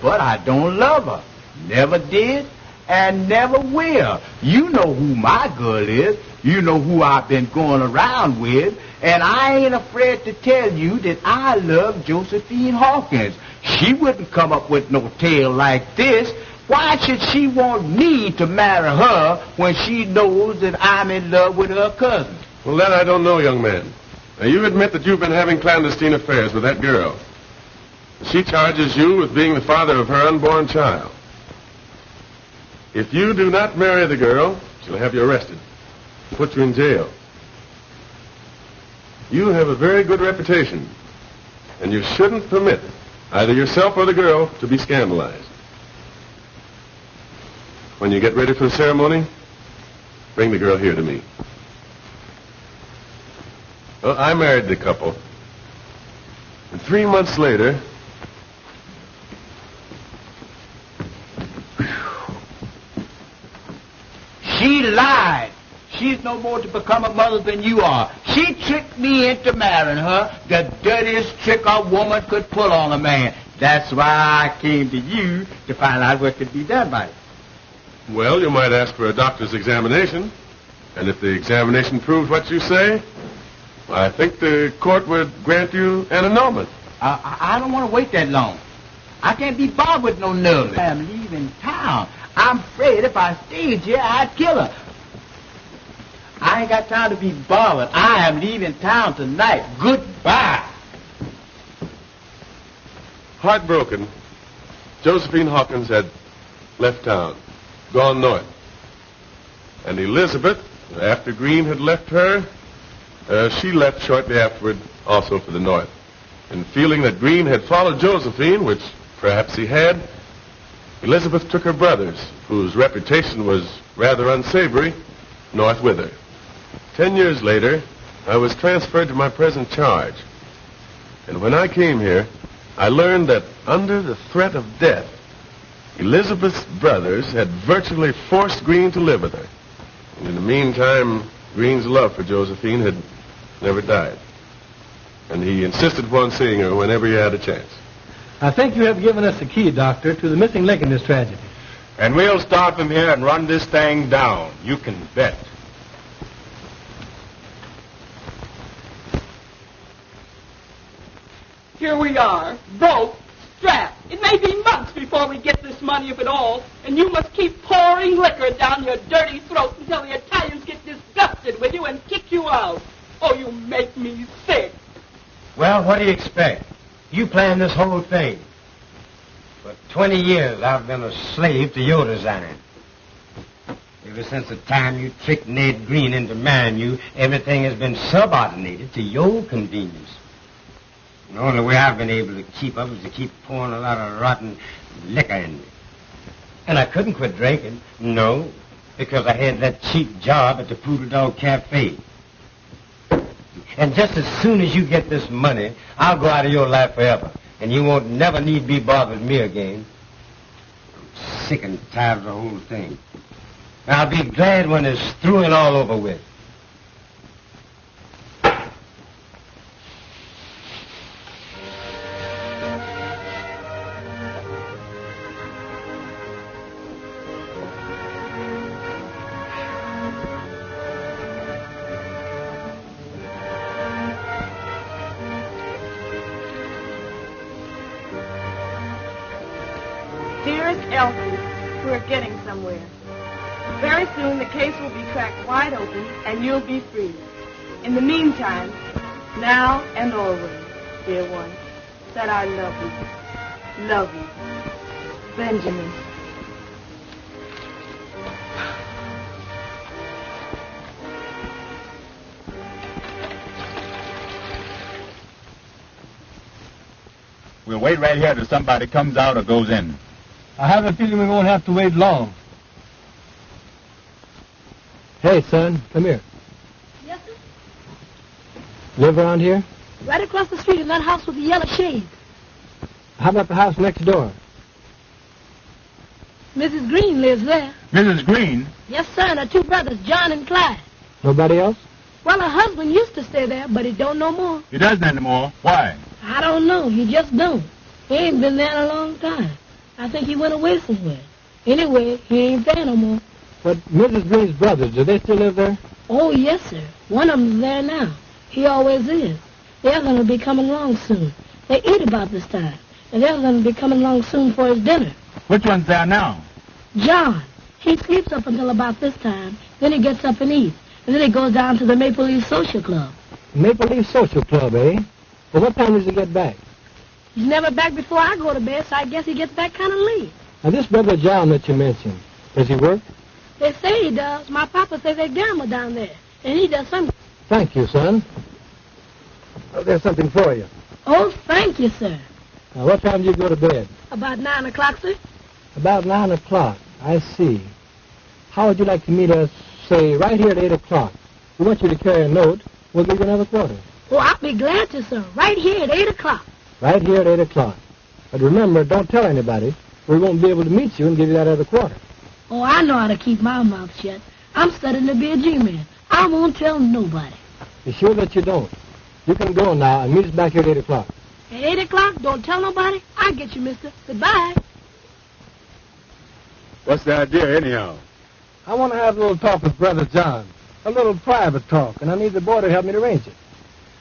But I don't love her. Never did and never will. You know who my girl is. You know who I've been going around with. And I ain't afraid to tell you that I love Josephine Hawkins. She wouldn't come up with no tale like this. Why should she want me to marry her when she knows that I'm in love with her cousin? Well, that I don't know, young man. Now, you admit that you've been having clandestine affairs with that girl. She charges you with being the father of her unborn child. If you do not marry the girl, she'll have you arrested, put you in jail. You have a very good reputation, and you shouldn't permit either yourself or the girl to be scandalized. When you get ready for the ceremony, bring the girl here to me. Well, I married the couple. And 3 months later, she lied. She's no more to become a mother than you are. She tricked me into marrying her, the dirtiest trick a woman could pull on a man. That's why I came to you to find out what could be done by it. well, you might ask for a doctor's examination. And if the examination proves what you say, I think the court would grant you an annulment. I don't want to wait that long. I can't be bothered with no nerves. I'm leaving town. I'm afraid if I stayed here, I'd kill her. I ain't got time to be bothered. I am leaving town tonight. Goodbye. Heartbroken, Josephine Hawkins had left town, gone north. And Elizabeth, after Green had left her, she left shortly afterward also for the north. And feeling that Green had followed Josephine, which perhaps he had, Elizabeth took her brothers, whose reputation was rather unsavory, north with her. 10 years later, I was transferred to my present charge. And when I came here, I learned that under the threat of death, Elizabeth's brothers had virtually forced Green to live with her. And in the meantime, Green's love for Josephine had never died. And he insisted upon seeing her whenever he had a chance. I think you have given us the key, Doctor, to the missing link in this tragedy. And we'll start from here and run this thing down. You can bet. Here we are, broke, strapped. It may be months before we get this money, if at all, and you must keep pouring liquor down your dirty throat until the Italians get disgusted with you and kick you out. Oh, you make me sick. Well, what do you expect? You planned this whole thing. For 20 years, I've been a slave to your design. Ever since the time you tricked Ned Green into marrying you, everything has been subordinated to your convenience. The only way I've been able to keep up is to keep pouring a lot of rotten liquor in me. And I couldn't quit drinking. No, because I had that cheap job at the Poodle Dog Cafe. And just as soon as you get this money, I'll go out of your life forever. And you won't never need be bothered with me again. I'm sick and tired of the whole thing. And I'll be glad when it's through and all over with. Dearest Elsie, we're getting somewhere. Very soon the case will be cracked wide open and you'll be free. In the meantime, now and always, dear one, that I love you. Love you. Benjamin. We'll wait right here till somebody comes out or goes in. I have a feeling we won't have to wait long. Hey, son, come here. Yes, sir? Live around here? Right across the street in that house with the yellow shades. How about the house next door? Mrs. Green lives there. Mrs. Green? Yes, sir, and her two brothers, John and Clyde. Nobody else? Well, her husband used to stay there, but he don't no more. He doesn't anymore. Why? I don't know. He just don't. He ain't been there in a long time. I think he went away somewhere. Anyway, he ain't there no more. But Mrs. Green's brothers, do they still live there? Oh, yes, sir. One of them's there now. He always is. The other one will be coming along soon. They eat about this time. And the other one will be coming along soon for his dinner. Which one's there now? John. He sleeps up until about this time. Then he gets up and eats. And then he goes down to the Maple Leaf Social Club. Maple Leaf Social Club, eh? Well, what time does he get back? He's never back before I go to bed, so I guess he gets back kind of late. Now, this brother John that you mentioned, does he work? They say he does. My papa says they gamble down there. And he does something. Thank you, son. Well, there's something for you. Oh, thank you, sir. Now, what time do you go to bed? About 9 o'clock, sir. About 9 o'clock. I see. How would you like to meet us, say, right here at 8 o'clock? We want you to carry a note. We'll give you another quarter. Oh, I'll be glad to, sir. Right here at 8 o'clock. Right here at 8 o'clock. But remember, don't tell anybody. We won't be able to meet you and give you that other quarter. Oh, I know how to keep my mouth shut. I'm studying to be a G-man. I won't tell nobody. Be sure that you don't. You can go now and meet us back here at 8 o'clock. At 8 o'clock? Don't tell nobody? I'll get you, mister. Goodbye. What's the idea, anyhow? I want to have a little talk with Brother John. A little private talk, and I need the boy to help me to arrange it.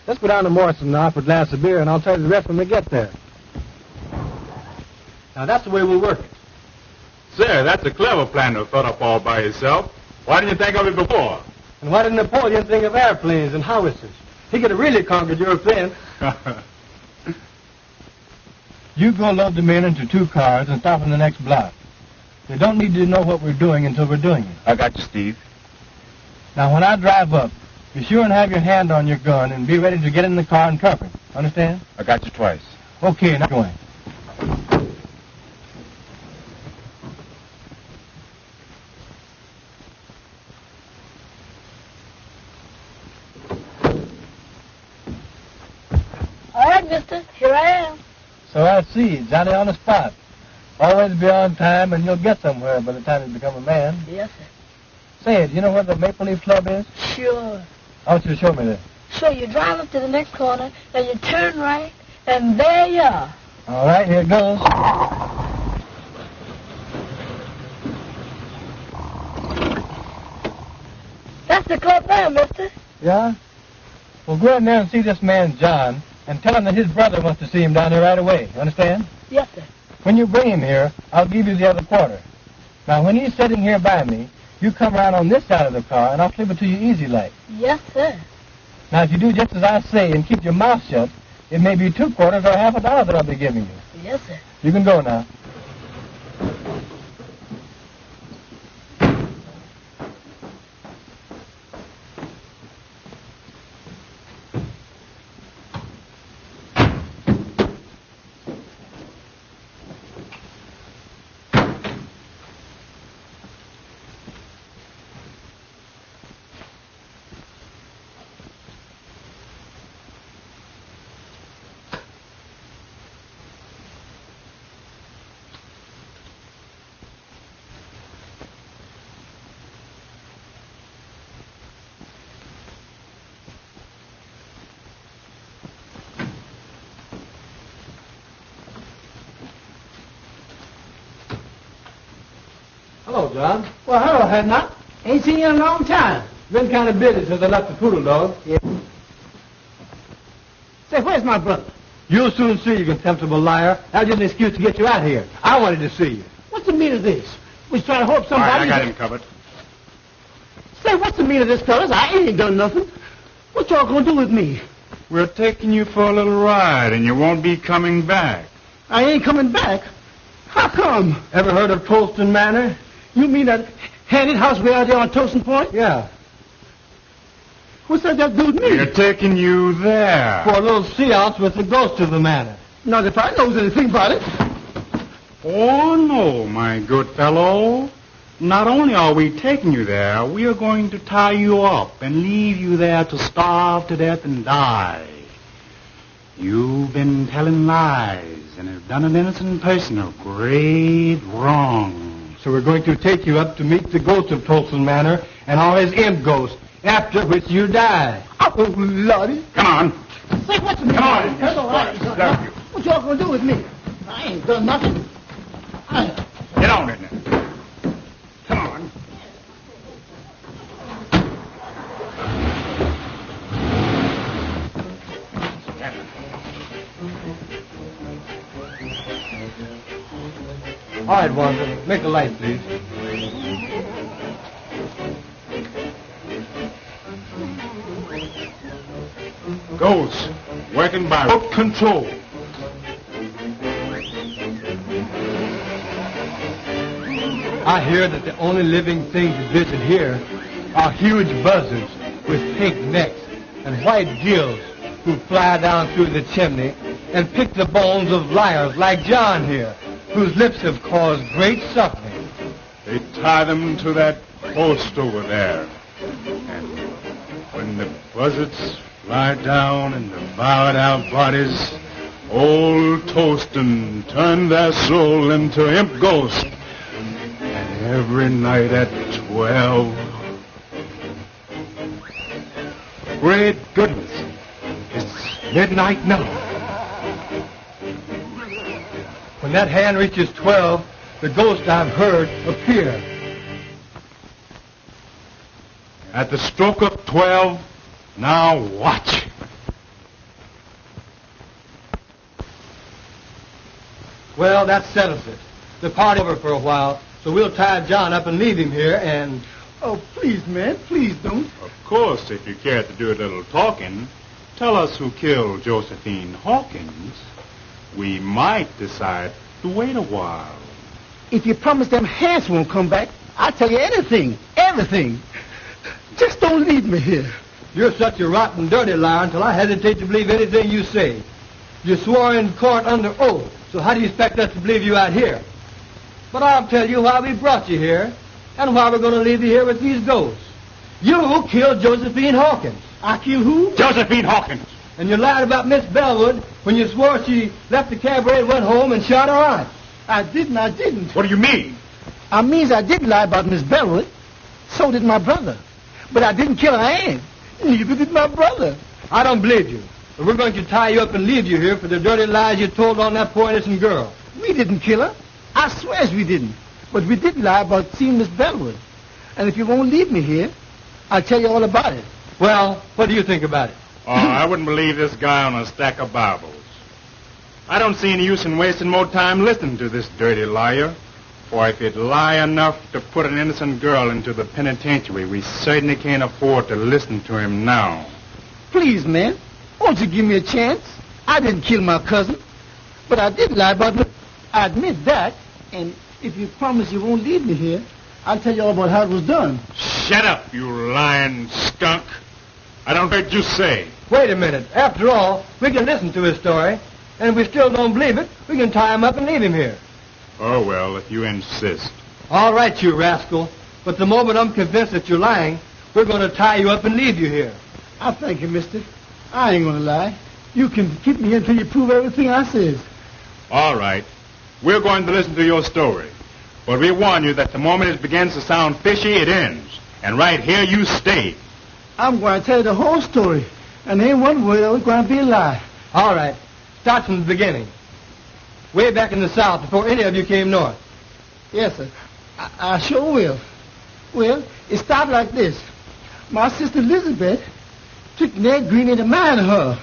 Let's go down to Morrison now for a glass of beer, and I'll tell you the rest when we get there. Now, that's the way we'll work it. Sir, that's a clever plan to have thought up all by yourself. Why didn't you think of it before? And why didn't Napoleon think of airplanes and howitzers? He could have really conquered Europe then. You go load the men into 2 cars and stop in the next block. They don't need to know what we're doing until we're doing it. I got you, Steve. Now, when I drive up, be sure and have your hand on your gun and be ready to get in the car and cover it. Understand? I got you twice. Okay, now going. All right, mister. Here I am. So I see. Johnny on the spot. Always be on time, and you'll get somewhere by the time you become a man. Yes, sir. Say, do you know where the Maple Leaf Club is? Sure. I want you to show me that. So you drive up to the next corner, then you turn right, and there you are. All right, here it goes. That's the club there, mister. Yeah? Well, go in there and see this man, John, and tell him that his brother wants to see him down there right away. You understand? Yes, sir. When you bring him here, I'll give you the other quarter. Now, when he's sitting here by me, you come around on this side of the car, and I'll slip it to you easy like. Yes, sir. Now, if you do just as I say and keep your mouth shut, it may be 2 quarters or half $1 that I'll be giving you. Yes, sir. You can go now. Hello, John. Well, hello, Edna. Ain't seen you in a long time. Been kind of busy since I left the poodle dog. Yeah. Say, where's my brother? You'll soon see, you contemptible liar. That was just an excuse to get you out of here. I wanted to see you. What's the meaning of this? We was trying to hope somebody... All right, I got him covered. Say, what's the meaning of this, fellas? I ain't done nothing. What y'all gonna do with me? We're taking you for a little ride, and you won't be coming back. I ain't coming back. How come? Ever heard of Tolston Manor? You mean that handed house way out there on Tolston Point? Yeah. What's that got to do with me? We're taking you there. For a little seance with the ghost of the manor. Not if I knows anything about it. Oh, no, my good fellow. Not only are we taking you there, we are going to tie you up and leave you there to starve to death and die. You've been telling lies and have done an innocent person a great wrong. So we're going to take you up to meet the ghost of Tolston Manor and all his imp ghosts, after which you die. Oh, Lordy. Come on. Say, what's the meaning? Come on. What y'all gonna do with me? I ain't done nothing. Get on, Edna. Come on. All right, Wanda. Make a light, please. Ghosts, working by rope control. I hear that the only living things that visit here are huge buzzards with pink necks and white gills who fly down through the chimney and pick the bones of liars like John here, whose lips have caused great suffering. They tie them to that post over there. And when the buzzards fly down and devour our bodies, old Tolston turned their soul into imp ghosts. And every night at 12... Great goodness, it's midnight now. When that hand reaches 12, the ghost I've heard appear. At the stroke of 12, now watch. Well, that settles it. The party over for a while, so we'll tie John up and leave him here and... Oh, please, man, please don't. Of course, if you care to do a little talking, tell us who killed Josephine Hawkins. We might decide to wait a while. If you promise them hands won't come back, I'll tell you anything, everything. Just don't leave me here. You're such a rotten, dirty liar until I hesitate to believe anything you say. You swore in court under oath, so how do you expect us to believe you out here? But I'll tell you why we brought you here, and why we're going to leave you here with these ghosts. You killed Josephine Hawkins. I killed who? Josephine Hawkins. And you lied about Miss Bellwood when you swore she left the cabaret and went home and shot her aunt. I didn't. What do you mean? I means I did lie about Miss Bellwood. So did my brother. But I didn't kill her aunt. Neither did my brother. I don't believe you. But we're going to tie you up and leave you here for the dirty lies you told on that poor innocent girl. We didn't kill her. I swears we didn't. But we did lie about seeing Miss Bellwood. And if you won't leave me here, I'll tell you all about it. Well, what do you think about it? Oh, I wouldn't believe this guy on a stack of Bibles. I don't see any use in wasting more time listening to this dirty liar. For if he'd lie enough to put an innocent girl into the penitentiary, we certainly can't afford to listen to him now. Please, man, won't you give me a chance? I didn't kill my cousin, but I did lie about her. I admit that, and if you promise you won't leave me here, I'll tell you all about how it was done. Shut up, you lying skunk. I don't heard you say. Wait a minute. After all, we can listen to his story, and if we still don't believe it, we can tie him up and leave him here. Oh, well, if you insist. All right, you rascal. But the moment I'm convinced that you're lying, we're going to tie you up and leave you here. I thank you, mister. I ain't going to lie. You can keep me here until you prove everything I says. All right. We're going to listen to your story. But we warn you that the moment it begins to sound fishy, it ends. And right here you stay. I'm going to tell you the whole story. And ain't one word of it's going to be a lie. All right. Start from the beginning. Way back in the South, before any of you came north. Yes, sir. I sure will. Well, it started like this. My sister Elizabeth took Ned Green into marrying her.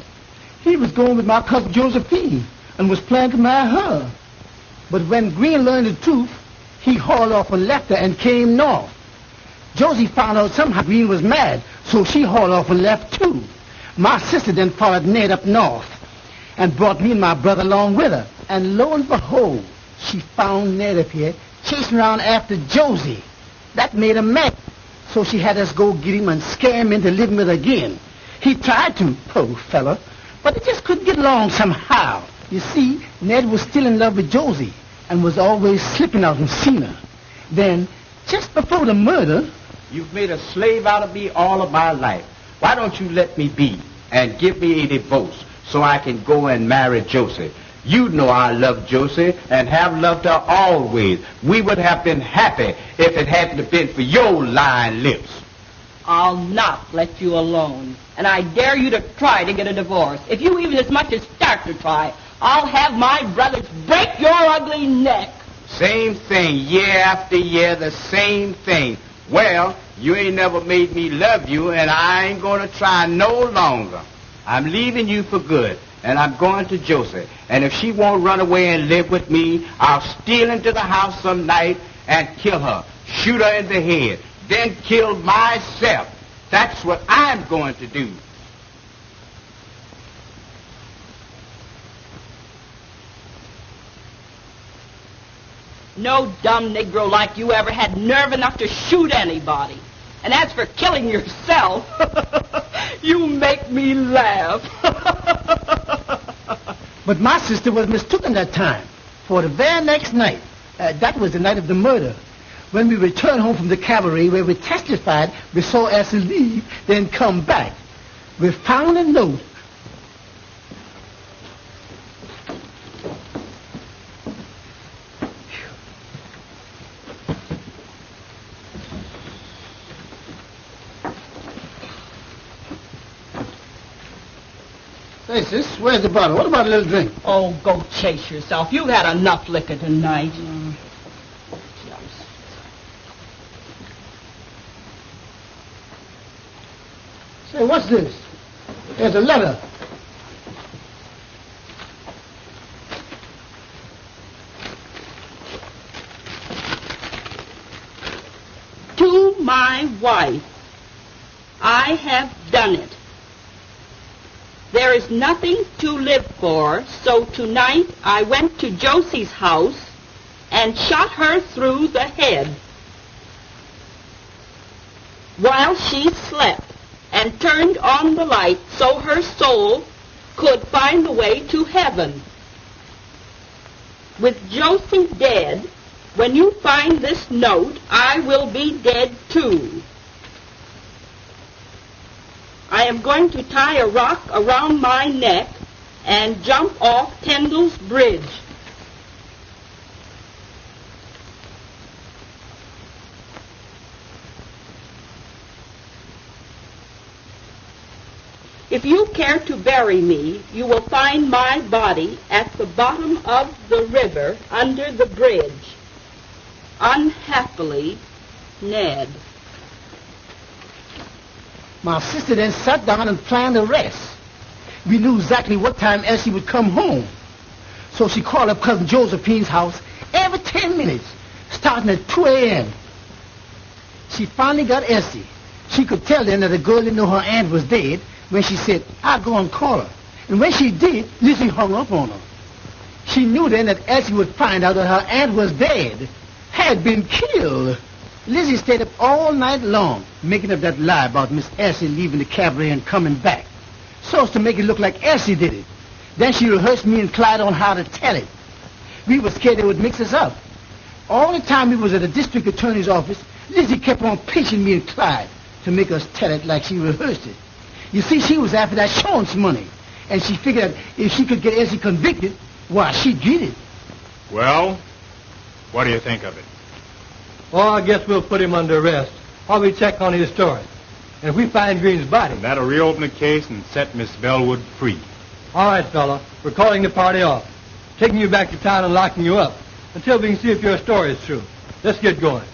He was going with my cousin Josephine and was planning to marry her. But when Green learned the truth, he hauled off and left her and came north. Josie found out somehow Green was mad, so she hauled off and left too. My sister then followed Ned up north and brought me and my brother along with her. And lo and behold, she found Ned up here chasing around after Josie. That made her mad, so she had us go get him and scare him into living with her again. He tried to, poor fella, but he just couldn't get along somehow. You see, Ned was still in love with Josie and was always slipping out and seeing her. Then, just before the murder... You've made a slave out of me all of my life. Why don't you let me be and give me a divorce so I can go and marry Josie? You know I love Josie and have loved her always. We would have been happy if it hadn't been for your lying lips. I'll not let you alone. And I dare you to try to get a divorce. If you even as much as start to try, I'll have my brothers break your ugly neck. Same thing, year after year, the same thing. Well, you ain't never made me love you, and I ain't gonna try no longer. I'm leaving you for good, and I'm going to Josie. And if she won't run away and live with me, I'll steal into the house some night and kill her, shoot her in the head, then kill myself. That's what I'm going to do. No dumb Negro like you ever had nerve enough to shoot anybody. And as for killing yourself, you make me laugh. But my sister was mistaken that time. For the very next night, that was the night of the murder, when we returned home from the cabaret where we testified, we saw Elsie leave, then come back. We found a note. Hey, sis, where's the bottle? What about a little drink? Oh, go chase yourself. You've had enough liquor tonight. Say, what's this? There's a letter. To my wife, I have done it. There is nothing to live for, so tonight I went to Josie's house and shot her through the head while she slept and turned on the light so her soul could find the way to heaven. With Josie dead, when you find this note, I will be dead too. I am going to tie a rock around my neck and jump off Tyndall's Bridge. If you care to bury me, you will find my body at the bottom of the river under the bridge. Unhappily, Ned. My sister then sat down and planned the rest. We knew exactly what time Elsie would come home. So she called up Cousin Josephine's house every 10 minutes, starting at 2 a.m. She finally got Elsie. She could tell then that the girl didn't know her aunt was dead when she said, I'll go and call her. And when she did, Lizzie hung up on her. She knew then that Elsie would find out that her aunt was dead, had been killed. Lizzie stayed up all night long, making up that lie about Miss Elsie leaving the cabaret and coming back, so as to make it look like Elsie did it. Then she rehearsed me and Clyde on how to tell it. We were scared they would mix us up. All the time we was at the district attorney's office, Lizzie kept on pinching me and Clyde to make us tell it like she rehearsed it. You see, she was after that insurance money, and she figured that if she could get Elsie convicted, why, she'd get it. Well, what do you think of it? Oh, I guess we'll put him under arrest while we check on his story. And if we find Green's body... That'll reopen the case and set Miss Bellwood free. All right, fella. We're calling the party off. Taking you back to town and locking you up until we can see if your story is true. Let's get going.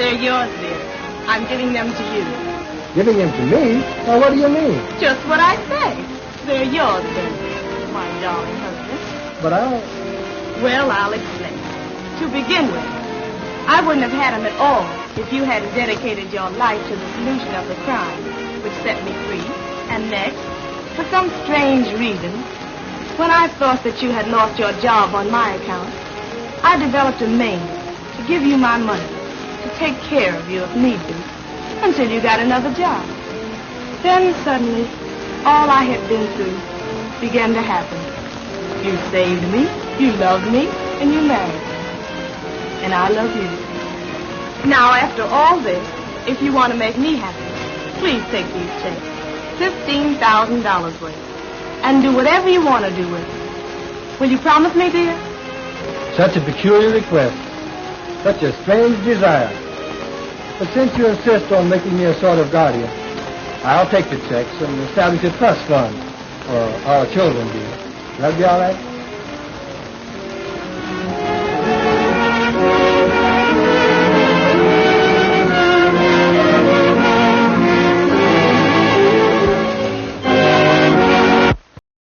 They're yours, dear. I'm giving them to you. Giving them to me? Now, what do you mean? Just what I say. They're yours, then, my darling husband. But Well, I'll explain. To begin with, I wouldn't have had them at all if you hadn't dedicated your life to the solution of the crime, which set me free. And next, for some strange reason, when I thought that you had lost your job on my account, I developed a means to give you my money, to take care of you if need be, until you got another job. Then suddenly, all I had been through began to happen. You saved me, you loved me, and you married me. And I love you. Now, after all this, if you want to make me happy, please take these checks, $15,000 worth, and do whatever you want to do with it. Will you promise me, dear? Such a peculiar request. Such a strange desire. But since you insist on making me a sort of guardian, I'll take the checks and establish a trust fund for our children, dear. That'll be all right?